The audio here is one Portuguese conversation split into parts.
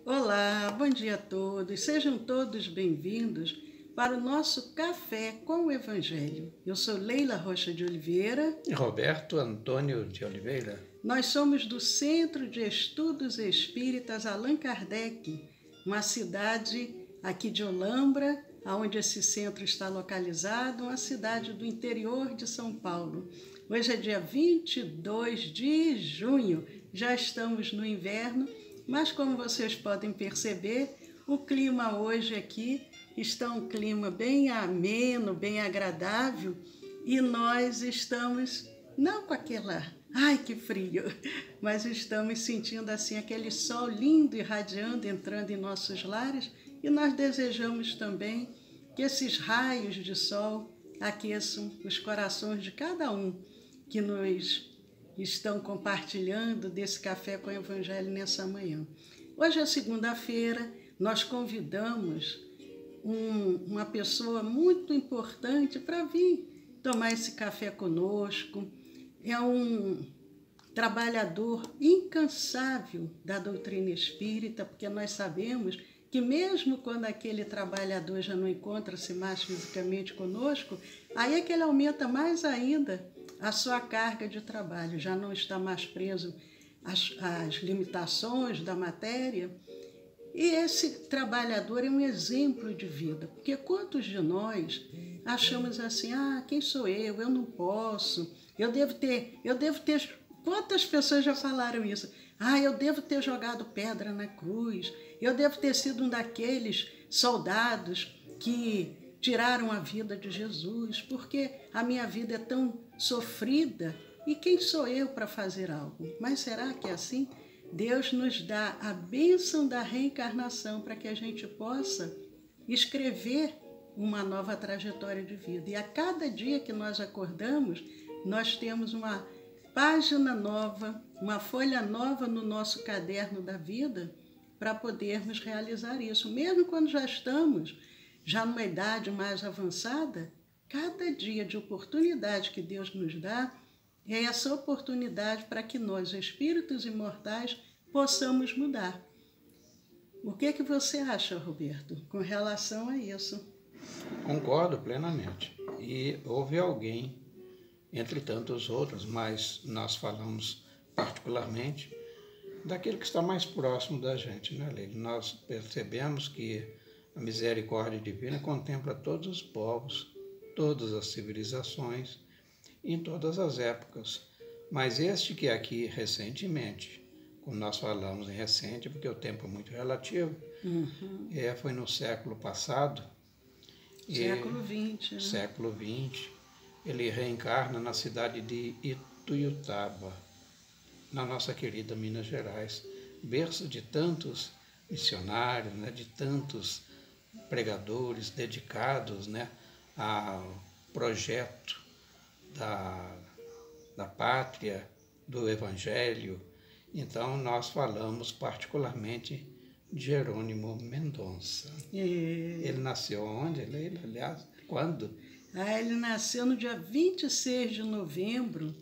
Olá, bom dia a todos. Sejam todos bem-vindos para o nosso Café com o Evangelho. Eu sou Leila Rocha de Oliveira. E Roberto Antônio de Oliveira. Nós somos do Centro de Estudos Espíritas Allan Kardec, uma cidade aqui de Olambra, onde esse centro está localizado, uma cidade do interior de São Paulo. Hoje é dia 22 de junho, já estamos no inverno, mas como vocês podem perceber, o clima hoje aqui está um clima bem ameno, bem agradável, e nós estamos, não com aquela, ai que frio, mas estamos sentindo assim aquele sol lindo irradiando, entrando em nossos lares, e nós desejamos também que esses raios de sol aqueçam os corações de cada um que nos estão compartilhando desse Café com o Evangelho nessa manhã. Hoje é segunda-feira, nós convidamos uma pessoa muito importante para vir tomar esse café conosco. É um trabalhador incansável da doutrina espírita, porque nós sabemos que mesmo quando aquele trabalhador já não encontra-se mais fisicamente conosco, aí é que ele aumenta mais ainda a sua carga de trabalho, já não está mais preso às limitações da matéria. E esse trabalhador é um exemplo de vida, porque quantos de nós achamos assim, quem sou eu? Eu não posso, eu devo ter, quantas pessoas já falaram isso? Eu devo ter jogado pedra na cruz, eu devo ter sido um daqueles soldados que tiraram a vida de Jesus, porque a minha vida é tão sofrida, e quem sou eu para fazer algo? Mas será que é assim? Deus nos dá a bênção da reencarnação para que a gente possa escrever uma nova trajetória de vida. E a cada dia que nós acordamos, nós temos uma página nova, uma folha nova no nosso caderno da vida para podermos realizar isso. Mesmo quando já estamos numa idade mais avançada, cada dia de oportunidade que Deus nos dá é essa oportunidade para que nós, espíritos imortais, possamos mudar. O que você acha, Roberto, com relação a isso? Concordo plenamente. E houve alguém, entre tantos outros, mas nós falamos particularmente daquele que está mais próximo da gente, né, Leila? Nós percebemos que a misericórdia divina contempla todos os povos, todas as civilizações, em todas as épocas. Mas este que aqui recentemente, como nós falamos em recente, porque o tempo é muito relativo, foi no século passado. Século XX. Né? Século XX. Ele reencarna na cidade de Ituiutaba, na nossa querida Minas Gerais, berço de tantos missionários, né, de tantos pregadores dedicados, né, ao projeto da pátria, do Evangelho. Então, nós falamos particularmente de Jerônimo Mendonça. Ele nasceu onde, Leila? Aliás, quando? Ele nasceu no dia 26 de novembro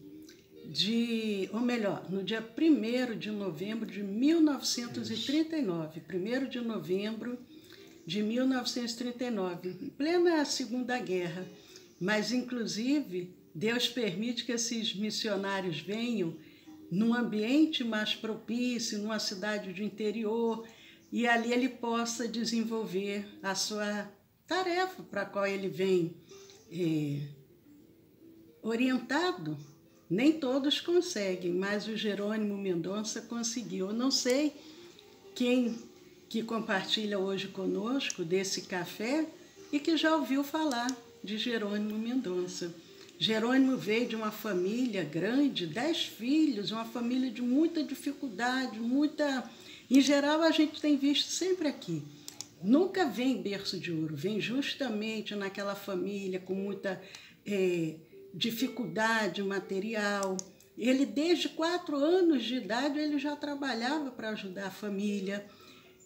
no dia 1º de novembro de 1939. 1º de novembro de 1939, em plena Segunda Guerra. Mas, inclusive, Deus permite que esses missionários venham num ambiente mais propício, numa cidade do interior, e ali ele possa desenvolver a sua tarefa para a qual ele vem orientado. Nem todos conseguem, mas o Jerônimo Mendonça conseguiu. Eu não sei quem que compartilha hoje conosco desse café e que já ouviu falar de Jerônimo Mendonça. Jerônimo veio de uma família grande, 10 filhos, uma família de muita dificuldade, Em geral, a gente tem visto sempre aqui. Nunca vem berço de ouro, vem justamente naquela família com muita dificuldade material. Ele, desde 4 anos de idade, ele já trabalhava para ajudar a família,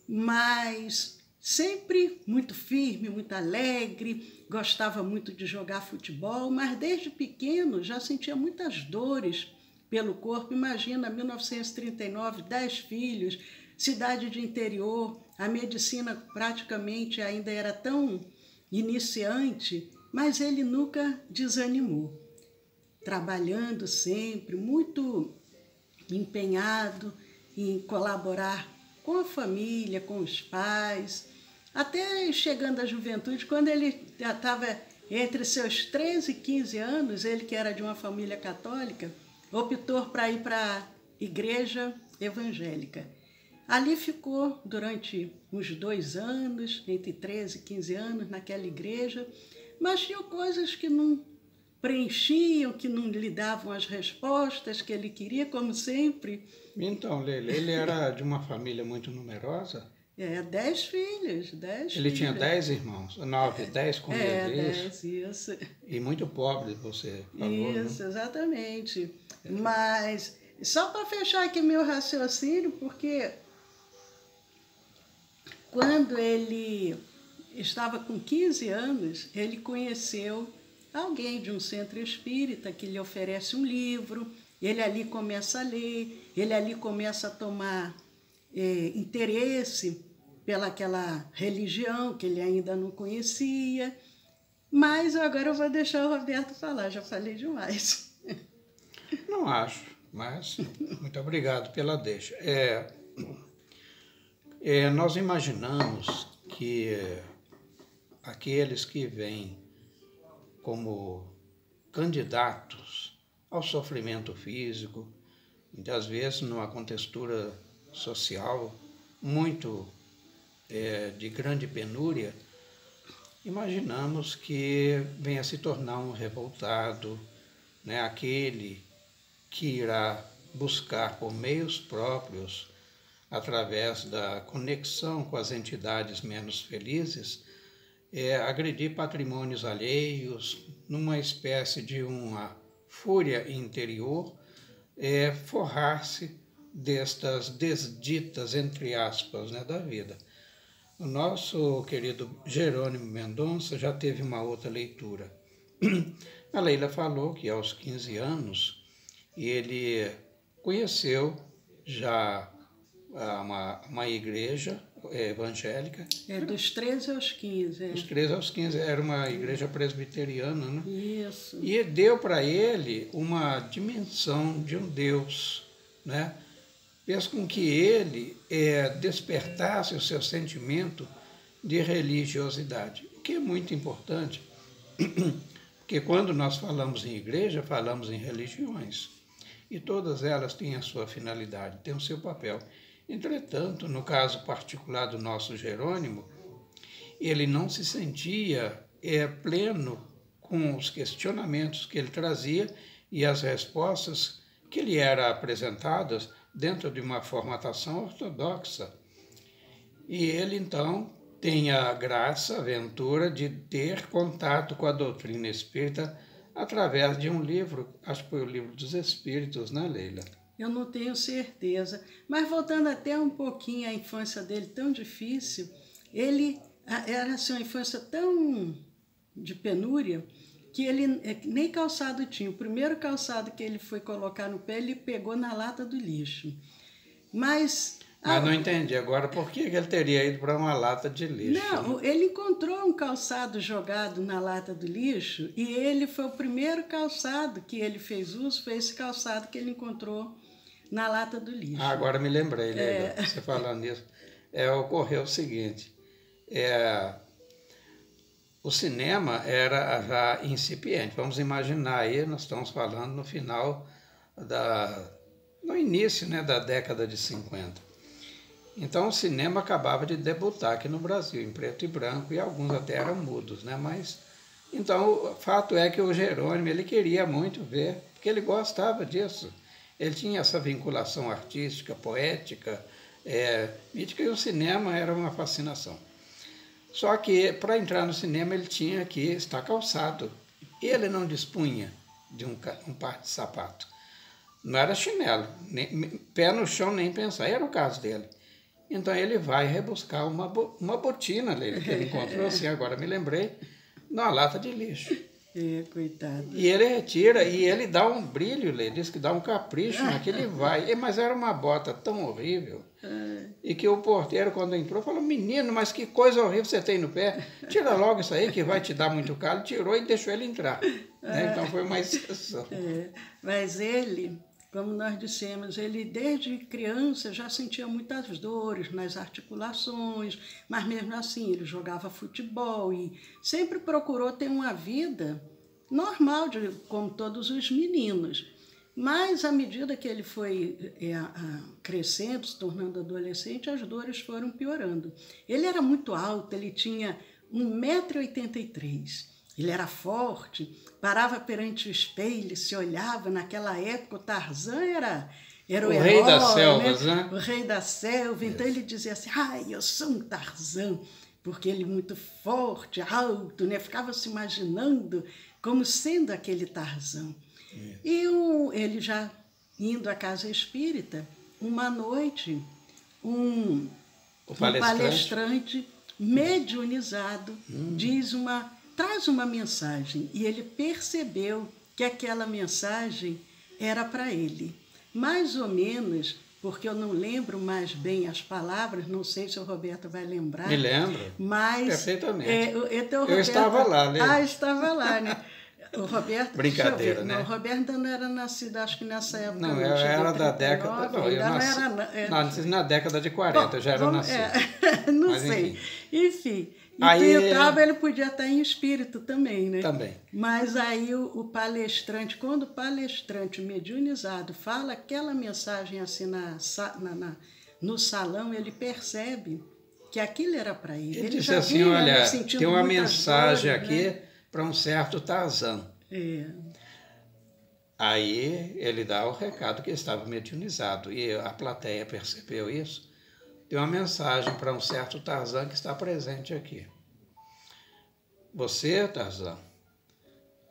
mas sempre muito firme, muito alegre, gostava muito de jogar futebol, mas desde pequeno já sentia muitas dores pelo corpo. Imagina, 1939, 10 filhos, cidade de interior, a medicina praticamente ainda era tão iniciante, mas ele nunca desanimou, trabalhando sempre, muito empenhado em colaborar com a família, com os pais, até chegando à juventude, quando ele já estava entre seus 13 e 15 anos, ele que era de uma família católica, optou para ir para a igreja evangélica. Ali ficou durante uns 2 anos, entre 13 e 15 anos, naquela igreja, mas tinham coisas que não preenchiam, que não lhe davam as respostas que ele queria, como sempre. Então, Leila, ele era de uma família muito numerosa? 10 filhos, 10 Ele filhos. tinha 10 irmãos, 9, 10 com ele, 10, isso. E muito pobre, você falou, Isso, né? exatamente. Mas, só para fechar aqui meu raciocínio, porque quando ele estava com 15 anos, ele conheceu alguém de um centro espírita que lhe oferece um livro, ele ali começa a ler, ele ali começa a tomar interesse pelaquela religião que ele ainda não conhecia. Mas agora eu vou deixar o Roberto falar, já falei demais. Não acho, mas muito obrigado pela deixa. Nós imaginamos que aqueles que vêm como candidatos ao sofrimento físico, muitas vezes numa contextura social muito de grande penúria, imaginamos que venha se tornar um revoltado, né? Aquele que irá buscar por meios próprios, através da conexão com as entidades menos felizes, agredir patrimônios alheios, numa espécie de uma fúria interior, forrar-se destas desditas, entre aspas, né, da vida. O nosso querido Jerônimo Mendonça já teve uma outra leitura. A Leila falou que aos 15 anos ele conheceu já uma igreja evangélica. Dos 13 aos 15. Dos 13 aos 15, era uma igreja presbiteriana, né? Isso. E deu para ele uma dimensão de um Deus, né? Fez com que ele despertasse o seu sentimento de religiosidade, o que é muito importante, porque quando nós falamos em igreja, falamos em religiões, e todas elas têm a sua finalidade, têm o seu papel. Entretanto, no caso particular do nosso Jerônimo, ele não se sentia pleno com os questionamentos que ele trazia e as respostas que lhe eram apresentadas dentro de uma formatação ortodoxa. E ele, então, tem a graça, a aventura de ter contato com a doutrina espírita através de um livro, acho que foi o Livro dos Espíritos, né, Leila? Eu não tenho certeza. Mas voltando até um pouquinho à infância dele, tão difícil, ele era assim, uma infância tão de penúria que ele nem calçado tinha. O primeiro calçado que ele foi colocar no pé, ele pegou na lata do lixo. Mas não entendi agora por que ele teria ido para uma lata de lixo. Não, né? ele encontrou um calçado jogado na lata do lixo e ele foi o primeiro calçado que ele fez uso, foi esse calçado que ele encontrou na lata do lixo. Agora me lembrei, Leila, você falando nisso. Ocorreu o seguinte, o cinema era já incipiente. Vamos imaginar aí, nós estamos falando no final no início, né, da década de 50. Então o cinema acabava de debutar aqui no Brasil, em preto e branco, e alguns até eram mudos, né? Mas, então, o fato é que o Jerônimo, ele queria muito ver, porque ele gostava disso. Ele tinha essa vinculação artística, poética, mítica, e o cinema era uma fascinação. Só que, para entrar no cinema, ele tinha que estar calçado. Ele não dispunha de um par de sapato. Não era chinelo, pé no chão nem pensar, era o caso dele. Então ele vai rebuscar uma botina dele, que ele encontrou, assim, agora me lembrei, numa lata de lixo. Coitado. E ele retira, e ele dá um brilho, ele diz que dá um capricho naquele vai. Mas era uma bota tão horrível. E que o porteiro, quando entrou, falou: menino, mas que coisa horrível você tem no pé. Tira logo isso aí que vai te dar muito calo. Tirou e deixou ele entrar. Né? Então foi uma exceção. Mas ele, como nós dissemos, ele desde criança já sentia muitas dores nas articulações, mas mesmo assim ele jogava futebol e sempre procurou ter uma vida normal, como todos os meninos. Mas, à medida que ele foi crescendo, se tornando adolescente, as dores foram piorando. Ele era muito alto, ele tinha 1,83 m. Ele era forte, parava perante o espelho, se olhava. Naquela época, o Tarzan era o herói, rei das selvas, né? O rei da selva. Então, ele dizia assim: ai, eu sou um Tarzan, porque ele muito forte, alto, né? Ficava se imaginando como sendo aquele Tarzan. E ele já indo à casa espírita, uma noite, um palestrante mediunizado traz uma mensagem, e ele percebeu que aquela mensagem era para ele. Mais ou menos, porque eu não lembro mais bem as palavras, não sei se o Roberto vai lembrar. Me lembro, mas, perfeitamente. Então, eu estava lá, né? Estava lá, né? O Roberto, brincadeira, né? Não, o Roberto ainda não era nascido, acho que nessa época. Não, eu era da década. Não, eu nasci na década de 40, bom, eu já era nascido. Não mas, sei. Enfim. E tentava, ele podia estar em espírito também, né? Também. Mas aí o palestrante, quando o palestrante mediunizado fala aquela mensagem assim no salão, ele percebe que aquilo era para ele. Ele disse assim: olha, tem uma mensagem dores, aqui, né? Para um certo Tarzan. Aí ele dá o recado que estava mediunizado, e a plateia percebeu isso. Tem uma mensagem para um certo Tarzan que está presente aqui. Você, Tarzan,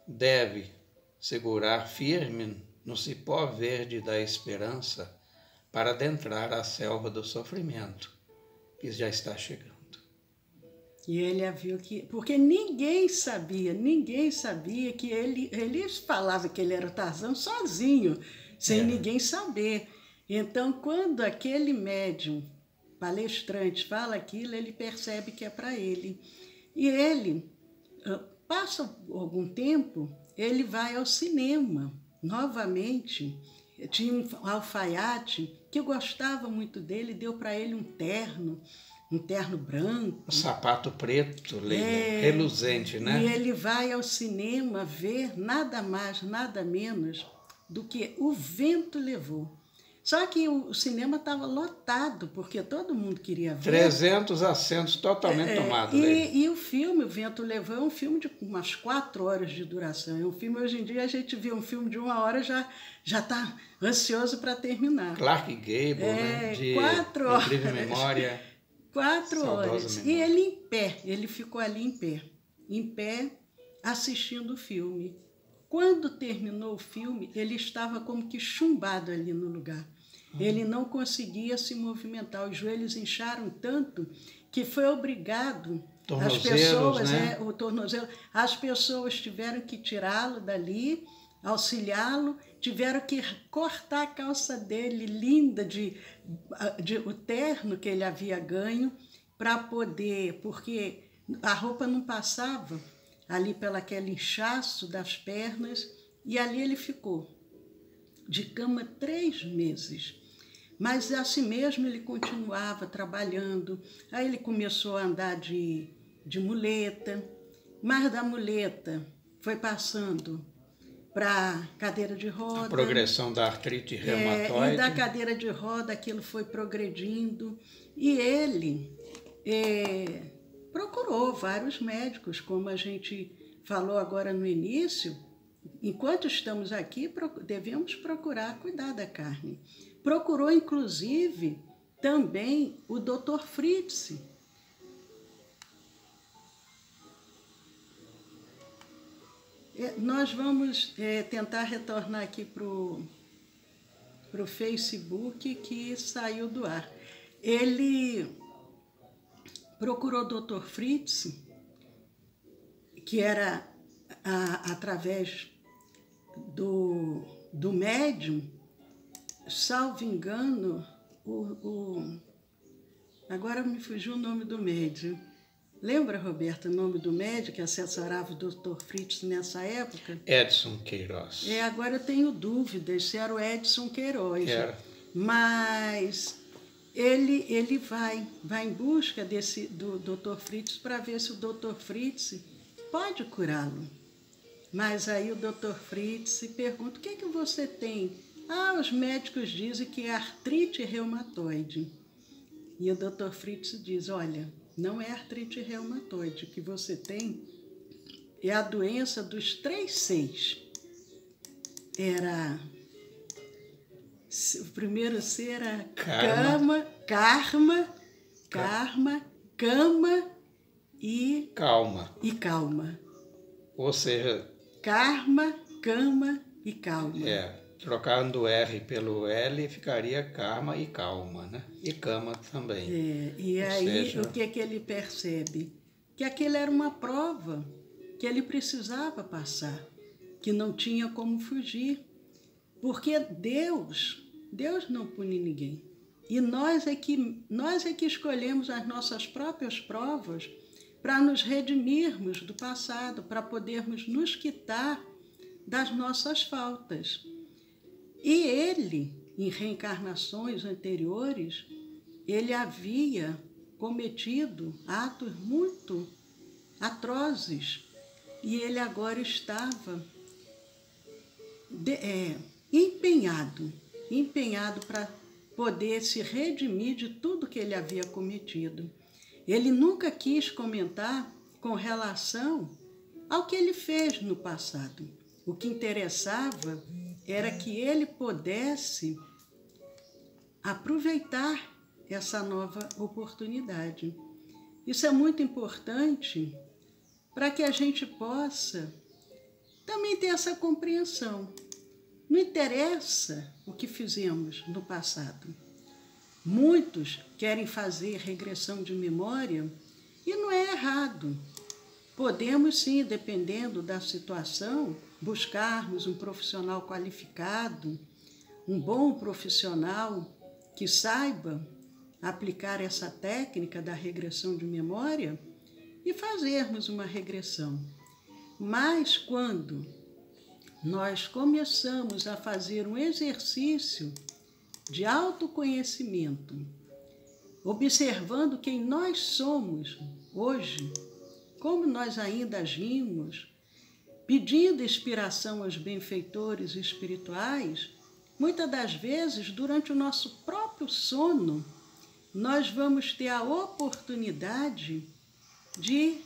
deve segurar firme no cipó verde da esperança para adentrar a selva do sofrimento, que já está chegando. E ele viu que... Porque ninguém sabia que ele falava que ele era o Tarzan sozinho, sem ninguém saber. Então, quando aquele médium palestrante fala aquilo, ele percebe que é para ele. E ele, passa algum tempo, ele vai ao cinema, novamente. Tinha um alfaiate que gostava muito dele, deu para ele um terno branco. Um sapato preto, reluzente, né? E ele vai ao cinema ver nada mais, nada menos do que O Vento Levou. Só que o cinema estava lotado, porque todo mundo queria ver. 300 assentos totalmente tomados. E o filme, O Vento Levou, é um filme de umas 4 horas de duração. É um filme, hoje em dia, a gente vê um filme de 1 hora, já está ansioso para terminar. Clark Gable, né? De 4 horas. Incrível Memória. 4 horas. Memória. E ele em pé, ele ficou ali em pé, assistindo o filme. Quando terminou o filme, ele estava como que chumbado ali no lugar. Ele não conseguia se movimentar, os joelhos incharam tanto que foi obrigado, as pessoas, né? O tornozelo, as pessoas tiveram que tirá-lo dali, auxiliá-lo, tiveram que cortar a calça dele, linda, o terno que ele havia ganho, para poder, porque a roupa não passava ali pelo aquele inchaço das pernas, e ali ele ficou de cama 3 meses. Mas assim mesmo ele continuava trabalhando. Aí ele começou a andar de muleta, mas da muleta foi passando para cadeira de roda. A progressão da artrite reumatoide. E da cadeira de roda aquilo foi progredindo. E ele procurou vários médicos, como a gente falou agora no início. Enquanto estamos aqui, devemos procurar cuidar da carne. Procurou, inclusive, também o Dr. Fritz. Nós vamos tentar retornar aqui para o Facebook, que saiu do ar. Ele procurou o Dr. Fritz, que era através do médium, salvo engano, agora me fugiu o nome do médium. Lembra, Roberta, o nome do médico que assessorava o Dr. Fritz nessa época? Edson Queiroz. Agora eu tenho dúvidas se era o Edson Queiroz. Era. Mas ele vai em busca do Dr. Fritz para ver se o Dr. Fritz pode curá-lo. Mas aí o Dr. Fritz se pergunta: o que é que você tem? Os médicos dizem que é artrite reumatoide. E o Dr. Fritz diz: olha, não é artrite reumatoide, o que você tem é a doença dos 3 Cs. O primeiro C era karma, cama e calma. Ou seja, karma, cama e calma. Trocando o R pelo L, ficaria karma e calma, né? E cama também. E aí, o que ele percebe? Que aquilo era uma prova que ele precisava passar, que não tinha como fugir. Porque Deus não pune ninguém. E nós é que escolhemos as nossas próprias provas para nos redimirmos do passado, para podermos nos quitar das nossas faltas. E ele, em reencarnações anteriores, ele havia cometido atos muito atrozes. E ele agora estava empenhado para poder se redimir de tudo que ele havia cometido. Ele nunca quis comentar com relação ao que ele fez no passado. O que interessava era que ele pudesse aproveitar essa nova oportunidade. Isso é muito importante para que a gente possa também ter essa compreensão. Não interessa o que fizemos no passado. Muitos querem fazer regressão de memória e não é errado. Podemos sim, dependendo da situação, buscarmos um profissional qualificado, um bom profissional que saiba aplicar essa técnica da regressão de memória e fazermos uma regressão. Mas quando nós começamos a fazer um exercício de autoconhecimento, observando quem nós somos hoje, como nós ainda agimos, pedindo inspiração aos benfeitores espirituais, muitas das vezes, durante o nosso próprio sono, nós vamos ter a oportunidade de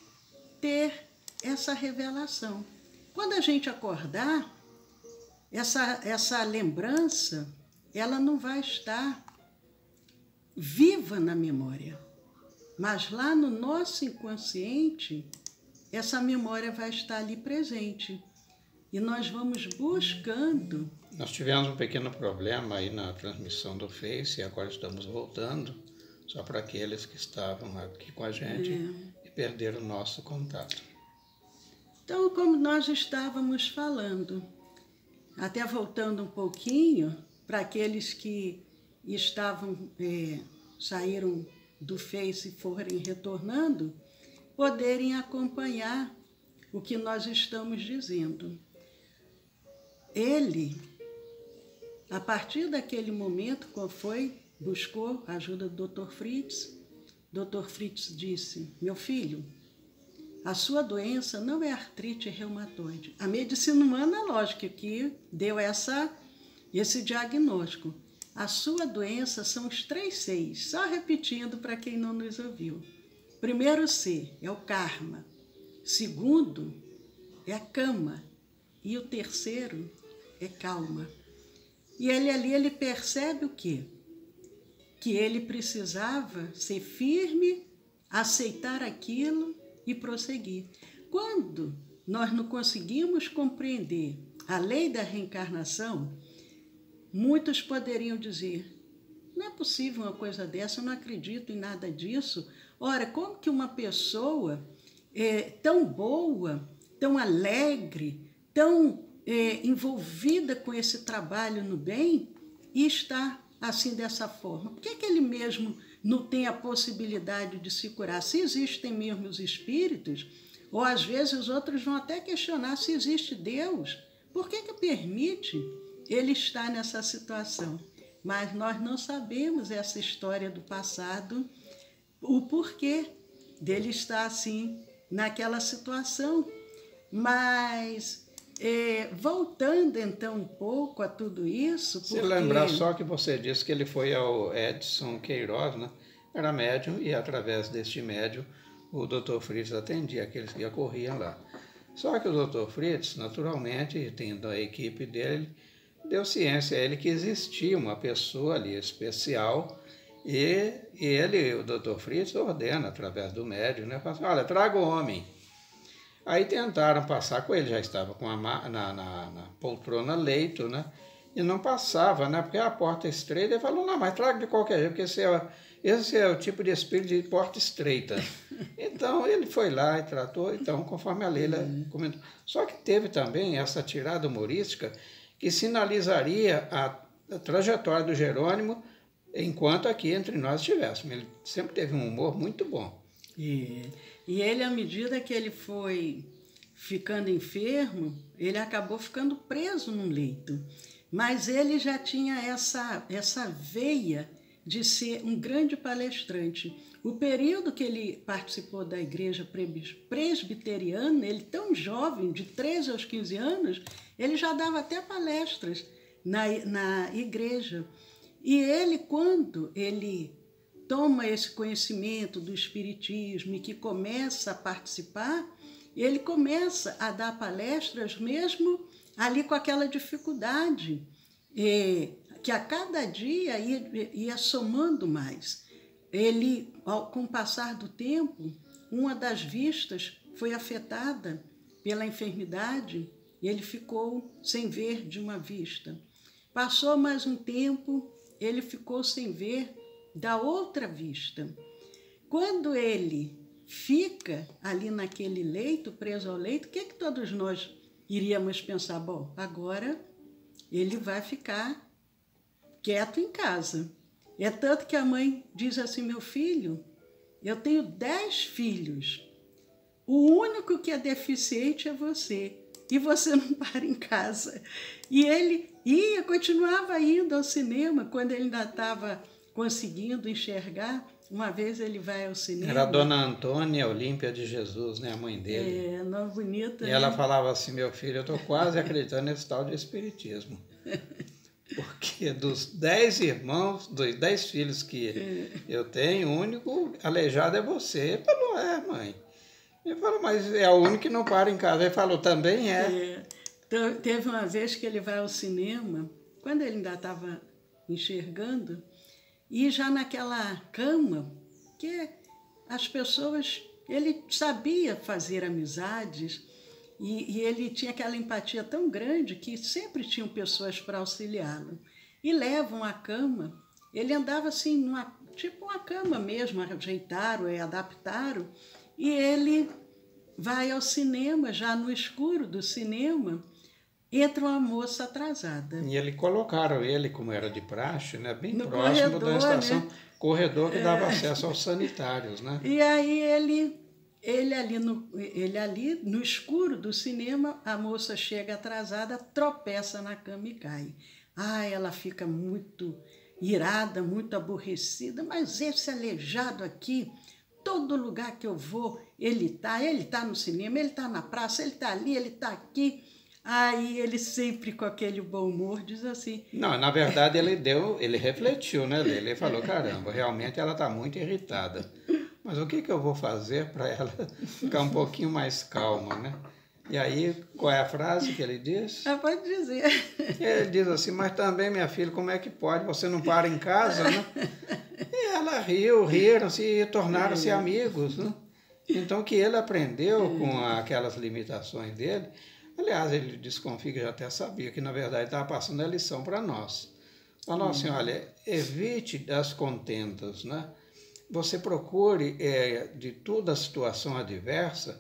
ter essa revelação. Quando a gente acordar, essa lembrança, ela não vai estar viva na memória, mas lá no nosso inconsciente, essa memória vai estar ali presente. E nós vamos buscando. Nós tivemos um pequeno problema aí na transmissão do Face e agora estamos voltando, só para aqueles que estavam aqui com a gente e perderam o nosso contato. Então, como nós estávamos falando, até voltando um pouquinho, para aqueles que saíram do Face e forem retornando, poderem acompanhar o que nós estamos dizendo. Ele, a partir daquele momento, buscou a ajuda do Dr. Fritz. Dr. Fritz disse: meu filho, a sua doença não é artrite reumatoide. A medicina humana, lógico, que deu esse diagnóstico. A sua doença são os 3 Cs, só repetindo para quem não nos ouviu. Primeiro C é o karma, segundo é a cama e o terceiro é calma. E ele percebe o quê? Que ele precisava ser firme, aceitar aquilo e prosseguir. Quando nós não conseguimos compreender a lei da reencarnação, muitos poderiam dizer: não é possível uma coisa dessa, eu não acredito em nada disso. Ora, como que uma pessoa tão boa tão alegre, tão envolvida com esse trabalho no bem e está assim dessa forma? Por que ele mesmo não tem a possibilidade de se curar? Se existem mesmo os espíritos, ou às vezes os outros vão até questionar se existe Deus, por que permite ele estar nessa situação? Mas nós não sabemos essa história do passado, o porquê dele estar assim, naquela situação. Mas, voltando então um pouco a tudo isso... Se lembrar só que você disse que ele foi ao Edson Queiroz, né? Era médium, e através deste médium o Dr. Fritz atendia aqueles que ocorriam lá. Só que o Dr. Fritz, naturalmente, tendo a equipe dele, deu ciência a ele que existia uma pessoa ali especial, e ele, o Dr. Fritz, ordena através do médium, né? Fala assim, olha, traga o homem. Aí tentaram passar com ele, já estava com na poltrona leito, né? E não passava, né? Porque a porta é estreita. Ele falou, não, mas traga de qualquer jeito, porque esse é o tipo de espírito de porta estreita. Então, ele foi lá e tratou, então, conforme a Leila comentou. Só que teve também essa tirada humorística que sinalizaria a trajetória do Jerônimo enquanto aqui entre nós estivéssemos. Ele sempre teve um humor muito bom. E ele, à medida que ele foi ficando enfermo, ele acabou ficando preso num leito. Mas ele já tinha essa veia de ser um grande palestrante. O período que ele participou da igreja presbiteriana, ele tão jovem, de 13 aos 15 anos, ele já dava até palestras na igreja. E ele, quando ele toma esse conhecimento do espiritismo e que começa a participar, ele começa a dar palestras mesmo ali com aquela dificuldade, que a cada dia ia somando mais. Ele, com o passar do tempo, uma das vistas foi afetada pela enfermidade e ele ficou sem ver de uma vista. Passou mais um tempo, ele ficou sem ver da outra vista. Quando ele fica ali naquele leito, preso ao leito, o que todos nós iríamos pensar? Bom, agora ele vai ficar quieto em casa. É tanto que a mãe diz assim, meu filho, eu tenho 10 filhos, o único que é deficiente é você, e você não para em casa. E ele continuava indo ao cinema, quando ele ainda estava conseguindo enxergar. Uma vez ele vai ao cinema. Era a dona Antônia Olímpia de Jesus, né, a mãe dele. Não, bonita. E ela falava assim, meu filho, eu estou quase acreditando nesse tal de espiritismo. Porque dos 10 irmãos, dos 10 filhos que eu tenho, o único aleijado é você. Ele falou, mãe. Ele falou, mas é o único que não para em casa. Ele falou, também é. Então, teve uma vez que ele vai ao cinema, quando ele ainda estava enxergando, e já naquela cama, que as pessoas... Ele sabia fazer amizades, e ele tinha aquela empatia tão grande que sempre tinham pessoas para auxiliá-lo. E levam a cama, ele andava assim, tipo uma cama mesmo, ajeitaram e adaptaram, e ele vai ao cinema, já no escuro do cinema, entra uma moça atrasada. E colocaram ele, como era de praxe, né, bem no próximo corredor, da estação, né? Corredor que dava acesso aos sanitários, né? E aí ele ali no escuro do cinema, a moça chega atrasada, tropeça na cama e cai. Ela fica muito irada, muito aborrecida, mas esse aleijado aqui, todo lugar que eu vou, ele tá no cinema, ele tá na praça, ele tá ali, ele tá aqui. Aí ele sempre com aquele bom humor diz assim... Não, na verdade ele refletiu, né? Ele falou, caramba, realmente ela está muito irritada. Mas o que eu vou fazer para ela ficar um pouquinho mais calma, né? E aí, qual é a frase que ele diz? Pode dizer. Ele diz assim, mas também, minha filha, como é que pode? Você não para em casa, né? E ela riram-se e tornaram-se amigos, né? Então, que ele aprendeu com aquelas limitações dele. Aliás, ele desconfia que já até sabia que, na verdade, estava passando a lição para nós. Falou assim, olha, evite as contendas, né? Você procure, de toda a situação adversa,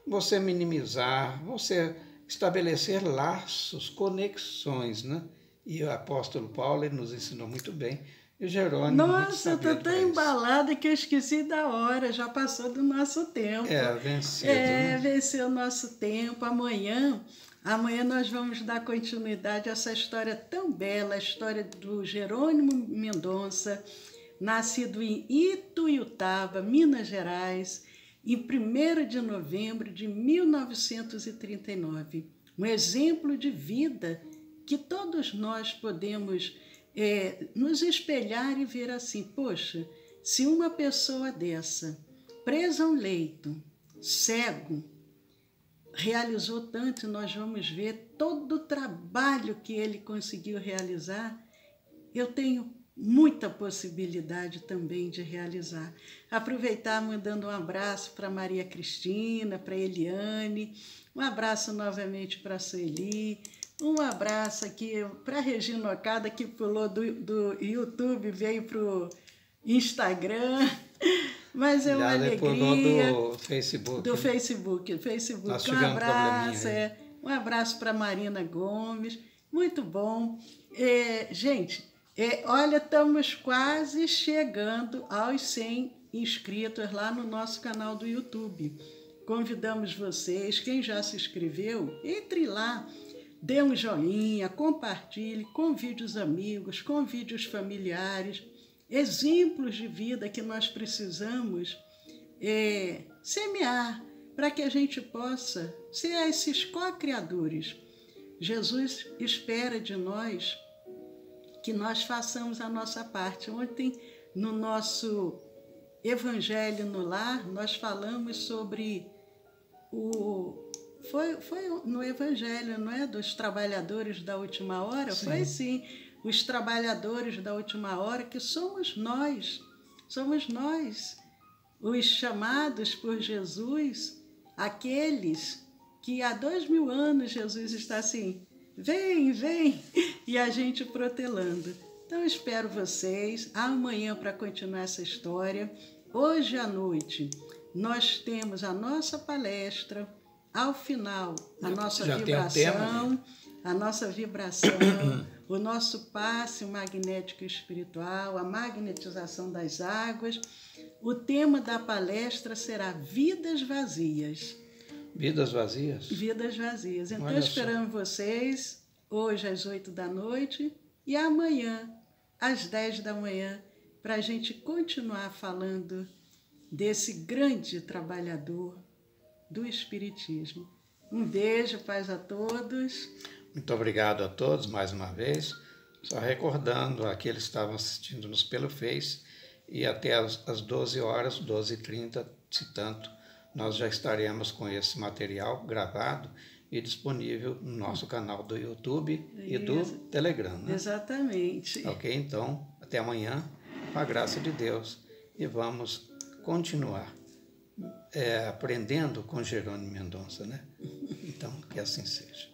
você minimizar, você estabelecer laços, conexões, né? E o apóstolo Paulo ele nos ensinou muito bem. E o Jerônimo muito Nossa, eu sabia estou tão embalada que eu esqueci da hora, já passou do nosso tempo. vencido, né? Venceu o nosso tempo. Amanhã nós vamos dar continuidade a essa história tão bela, a história do Jerônimo Mendonça, nascido em Ituiutaba, Minas Gerais, em 1º de novembro de 1939. Um exemplo de vida que todos nós podemos nos espelhar e ver assim, poxa, se uma pessoa dessa, presa a um leito, cego, realizou tanto, nós vamos ver todo o trabalho que ele conseguiu realizar, eu tenho muita possibilidade também de realizar. Aproveitar mandando um abraço para Maria Cristina, para Eliane, um abraço novamente para a Sueli, um abraço aqui para a Regina Okada, que pulou do YouTube, veio para o Instagram, mas é uma alegria. Pulou do Facebook. Do Facebook. Nós Um tivemos abraço, um abraço para Marina Gomes, muito bom. Gente, olha, estamos quase chegando aos 100 inscritos lá no nosso canal do YouTube. Convidamos vocês, quem já se inscreveu, entre lá, dê um joinha, compartilhe, convide os amigos, convide os familiares, exemplos de vida que nós precisamos semear para que a gente possa ser esses co-criadores. Jesus espera de nós que nós façamos a nossa parte. Ontem, no nosso Evangelho no Lar, nós falamos sobre Foi no Evangelho, não é? Dos trabalhadores da última hora? Sim. Foi sim, os trabalhadores da última hora, que somos nós, os chamados por Jesus, aqueles que há 2000 anos Jesus está assim, vem, e a gente protelando. Então, espero vocês amanhã para continuar essa história. Hoje à noite, nós temos a nossa palestra. Ao final, a nossa vibração, o nosso passe magnético espiritual, a magnetização das águas. O tema da palestra será Vidas Vazias. Vidas vazias? Vidas vazias. Então, esperamos vocês hoje às 8 da noite e amanhã às 10 da manhã para a gente continuar falando desse grande trabalhador do Espiritismo. Um beijo, paz a todos. Muito obrigado a todos mais uma vez. Só recordando aqueles que estavam assistindo-nos pelo Face, e até às 12 horas, 12h30, se tanto, nós já estaremos com esse material gravado e disponível no nosso canal do YouTube e do Telegram. Né? Exatamente. Ok? Então, até amanhã, com a graça de Deus, e vamos continuar aprendendo com Jerônimo Mendonça, né? Então, que assim seja.